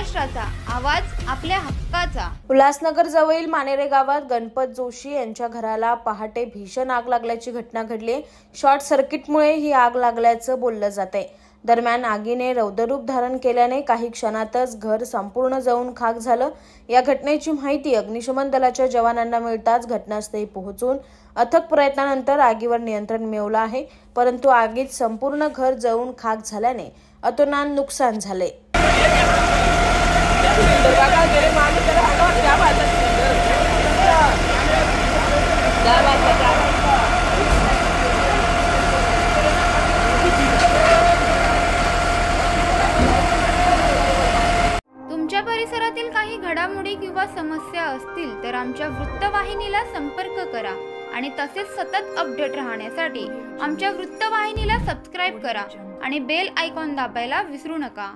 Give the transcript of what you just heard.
महाराष्ट्राचा आवाज आपल्या हक्काचा। उल्हासनगर जवळील मानेरे गावात गणपत जोशी यांच्या घराला पहाटे भीषण आग लागल्याची घटना घडली। शॉर्ट सर्किटमुळे ही आग लागल्याचं बोललं जातंय। दरम्यान आगीने रौद्ररूप धारण केल्याने काही क्षणातच घर संपूर्ण जळून खाक झालं। या घटनेची माहिती अग्निशमन दलाच्या जवानांना मिळताच घटनास्थळी पोहोचून अथक प्रयत्नानंतर आगीवर नियंत्रण मिळवलं आहे, परंतु आगीत संपूर्ण घर जळून खाक झाल्याने अतोनात नुकसान झाले। तुमच्या परिसरातील काही घडामोडी किंवा समस्या असतील तर आमच्या वृत्तवाहिनीला संपर्क करा आणि तसेच सतत अपडेट राहण्यासाठी आमच्या वृत्तवाहिनीला सबस्क्राइब करा आणि बेल आयकॉन दाबायला विसरू नका।